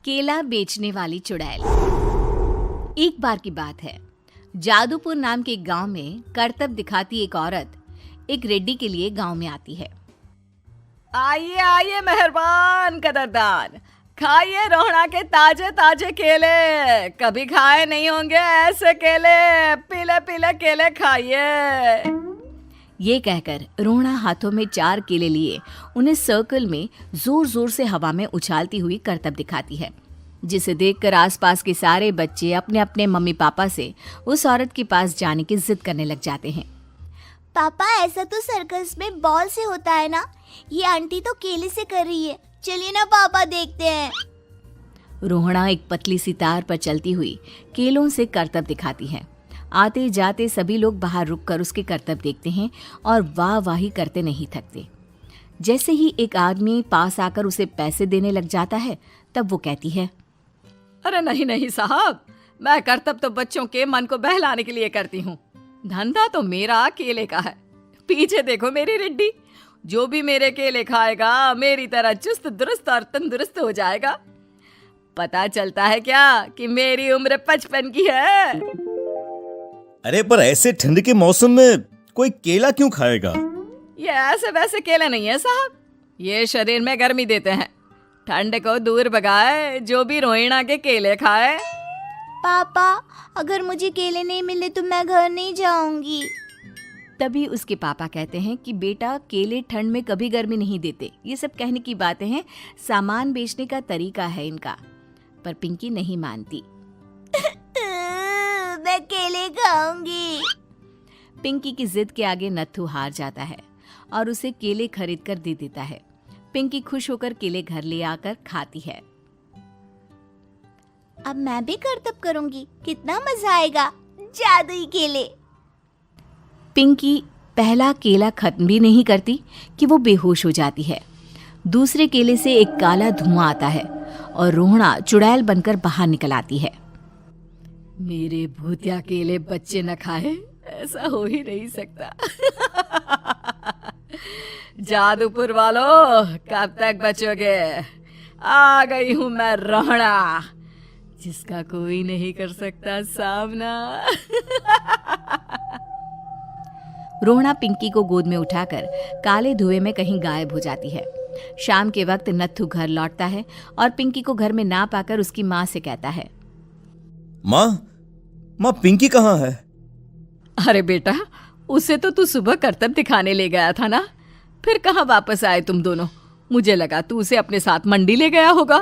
केला बेचने वाली चुड़ैल। एक बार की बात है, जादूपुर नाम के एक गांव में करतब दिखाती एक औरत एक रेड्डी के लिए गांव में आती है। आइए आइए मेहरबान कदरदान, खाइए रोहड़ा के ताजे ताजे केले। कभी खाए नहीं होंगे ऐसे केले। पीले पीले केले खाइए। ये कहकर रोहड़ा हाथों में 4 केले लिए उन्हें सर्कल में जोर जोर से हवा में उछालती हुई करतब दिखाती है, जिसे देखकर आसपास के सारे बच्चे अपने अपने मम्मी पापा से उस औरत के पास जाने की जिद करने लग जाते हैं। पापा, ऐसा तो सर्कस में बॉल से होता है ना, ये आंटी तो केले से कर रही है। चलिए ना पापा, देखते हैं। रोहड़ा एक पतली सी तार पर चलती हुई केलों से करतब दिखाती है। आते जाते सभी लोग बाहर रुककर उसके करतब देखते हैं और वाह वाही करते नहीं थकते। जैसे ही एक आदमी पास आकर उसे पैसे देने लग जाता है, तब वो कहती है, अरे नहीं नहीं साहब, मैं करतब तो बच्चों के मन को बहलाने के लिए करती हूँ। धंधा तो मेरा केले का है। पीछे देखो मेरी रिड्डी, जो भी मेरे केले खाएगा मेरी तरह चुस्त दुरुस्त और तंदुरुस्त हो जाएगा। पता चलता है क्या कि मेरी उम्र 55 की है। अरे पर ऐसे ठंड के मौसम में कोई केला क्यों खाएगा? ये ऐसे वैसे केले नहीं है साहब, ये शरीर में गर्मी देते हैं। ठंड को दूर भगाए जो भी रोहिणा के केले खाए। पापा, अगर मुझे केले नहीं मिले तो मैं घर नहीं जाऊंगी। तभी उसके पापा कहते हैं कि बेटा, केले ठंड में कभी गर्मी नहीं देते। ये सब कहने की बातें हैं, सामान बेचने का तरीका है इनका। पर पिंकी नहीं मानती। मैं केले खाऊंगी। पिंकी की जिद के आगे नत्थू हार जाता है और उसे केले खरीद कर दे देता है। पिंकी खुश होकर केले घर ले आकर खाती है। अब मैं भी करतब करूंगी, कितना मजा आएगा। जादुई केले। पिंकी पहला केला खत्म भी नहीं करती कि वो बेहोश हो जाती है। दूसरे केले से एक काला धुआं आता है और रोहड़ा चुड़ैल बनकर बाहर निकल आती है। मेरे भूतिया केले बच्चे न खाए, ऐसा हो ही नहीं सकता। जादूपुर वालों, कब तक बचोगे? आ गई हूं मैं रोहड़ा, जिसका कोई नहीं कर सकता सामना। रोहड़ा पिंकी को गोद में उठाकर काले धुएं में कहीं गायब हो जाती है। शाम के वक्त नत्थू घर लौटता है और पिंकी को घर में ना पाकर उसकी माँ से कहता है, माँ पिंकी कहाँ है? अरे बेटा, उसे तो तू सुबह करतब दिखाने ले गया था ना, फिर कहाँ वापस आए तुम दोनों? मुझे लगा तू उसे अपने साथ मंडी ले गया होगा।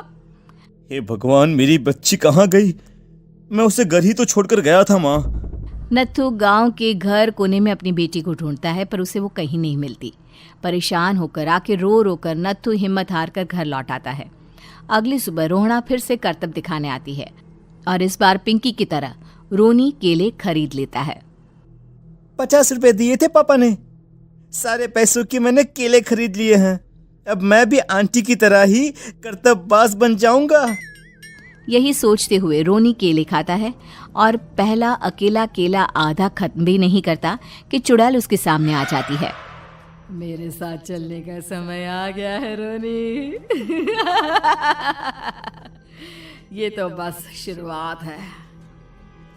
हे भगवान, मेरी बच्ची कहाँ गई? मैं उसे घर ही तो छोड़कर गया था माँ। नत्थू गांव के घर कोने में अपनी बेटी को ढूंढता है, पर उसे वो कहीं नहीं मिलती। परेशान होकर आके रो रो कर नत्थू हिम्मत हार कर घर लौट आता है। अगली सुबह रोहड़ा फिर से करतब दिखाने आती है और इस बार पिंकी की तरह रोनी केले खरीद लेता है। 50 रुपए दिए थे पापा ने, सारे पैसों के मैंने केले खरीद लिए हैं। अब मैं भी आंटी की तरह ही करतबबाज बन जाऊंगा। यही सोचते हुए रोनी केले खाता है और पहला अकेला केला आधा खत्म भी नहीं करता कि चुड़ैल उसके सामने आ जाती है। मेरे साथ चलने का समय आ गया है रोनी। ये तो बस शुरुआत है।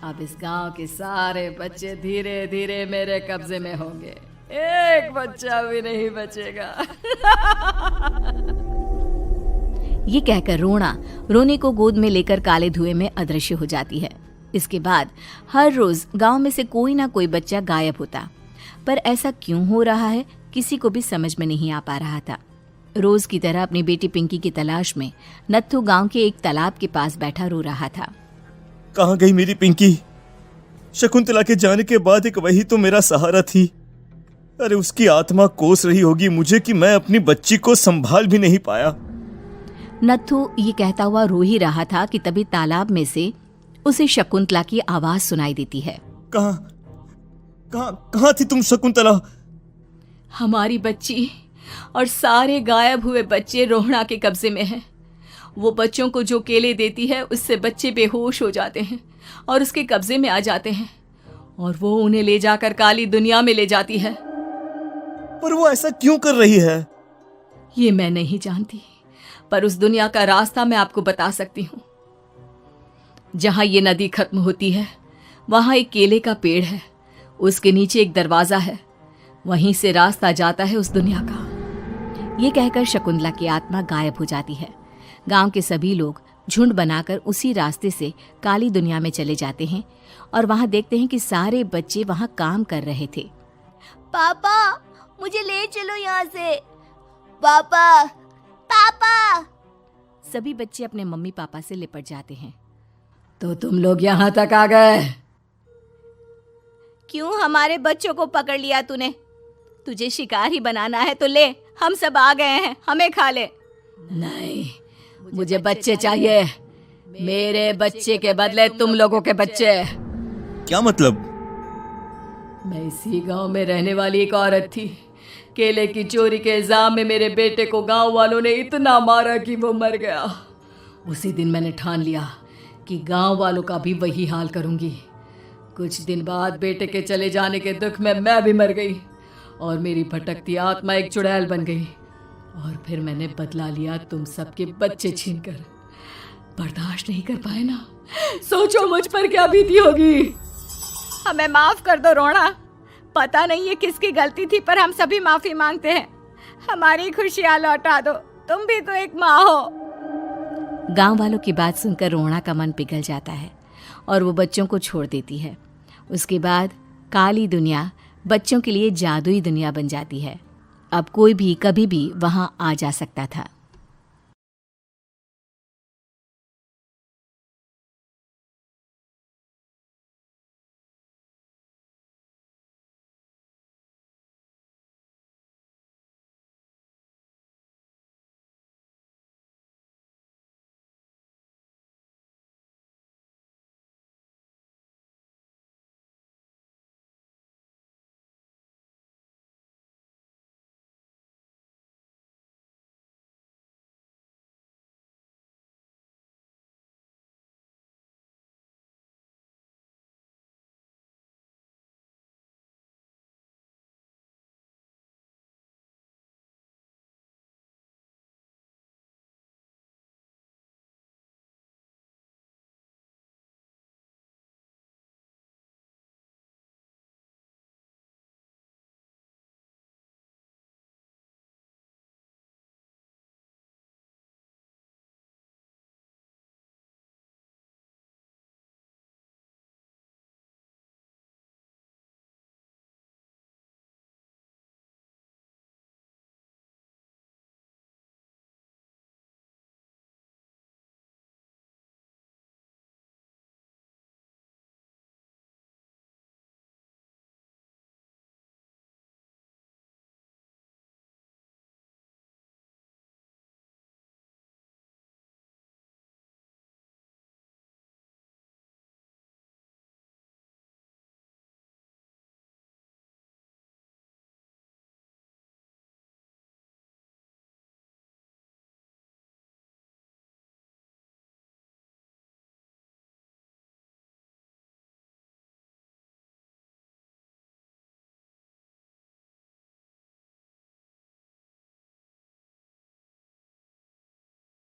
अब इस गांव के सारे बच्चे धीरे धीरे मेरे कब्जे में होंगे, एक बच्चा भी नहीं बचेगा। ये कहकर रोना रोनी को गोद में लेकर काले धुएं में अदृश्य हो जाती है। इसके बाद हर रोज गांव में से कोई ना कोई बच्चा गायब होता, पर ऐसा क्यों हो रहा है किसी को भी समझ में नहीं आ पा रहा था। रोज की तरह अपनी बेटी पिंकी की तलाश में नत्थू गांव के एक तालाब के पास बैठा रो रहा था। कहाँ गई मेरी पिंकी? शकुंतला के जाने के बाद एक वही तो मेरा सहारा थी। अरे उसकी आत्मा कोस रही होगी मुझे कि मैं अपनी बच्ची को संभाल भी नहीं पाया। नत्थू ये कहता हुआ रो ही रहा था कि तभी तालाब में से उसे शकुंतला की आवाज सुनाई देती है। कहाँ थी तुम शकुंतला? हमारी बच्ची और सारे गायब हुए बच्चे रोहड़ा के कब्जे में हैं। वो बच्चों को जो केले देती है उससे बच्चे बेहोश हो जाते हैं और उसके कब्जे में आ जाते हैं और वो उन्हें ले जाकर काली दुनिया में ले जाती है। पर वो ऐसा क्यों कर रही है? ये मैं नहीं जानती, पर उस दुनिया का रास्ता मैं आपको बता सकती हूँ। जहां ये नदी खत्म होती है वहां एक केले का पेड़ है, उसके नीचे एक दरवाजा है, वहीं से रास्ता जाता है उस दुनिया का। ये कहकर शकुंतला की आत्मा गायब हो जाती है। गांव के सभी लोग झुंड बनाकर उसी रास्ते से काली दुनिया में चले जाते हैं और वहां देखते हैं कि सारे बच्चे वहां काम कर रहे थे। पापा मुझे ले चलो यहाँ से। पापा पापा। सभी बच्चे अपने मम्मी पापा से लिपट जाते हैं। तो तुम लोग यहाँ तक आ गए? क्यों हमारे बच्चों को पकड़ लिया तूने? तुझे शिकार ही बनाना है तो ले, हम सब आ गए हैं, हमें खा ले। नहीं, मुझे बच्चे चाहिए, मेरे बच्चे के बदले तुम लोगों के बच्चे। क्या मतलब? मैं इसी गांव में रहने वाली एक औरत थी। केले की चोरी के इल्जाम में मेरे बेटे को गांव वालों ने इतना मारा कि वो मर गया। उसी दिन मैंने ठान लिया कि गांव वालों का भी वही हाल करूंगी। कुछ दिन बाद बेटे के चले जाने के दुख में मैं भी मर गई और मेरी भटकती आत्मा एक चुड़ैल बन गई। और फिर मैंने बदला लिया तुम सबके बच्चे छीनकर। बर्दाश्त नहीं कर पाए ना, सोचो मुझ पर क्या बीती होगी। हमें माफ कर दो रोना, पता नहीं ये किसकी गलती थी पर हम सभी माफी मांगते हैं। हमारी खुशियां लौटा दो, तुम भी तो एक माँ हो। गांव वालों की बात सुनकर रोना का मन पिघल जाता है और वो बच्चों को छोड़ देती है। उसके बाद काली दुनिया बच्चों के लिए जादुई दुनिया बन जाती है। अब कोई भी कभी भी वहां आ जा सकता था।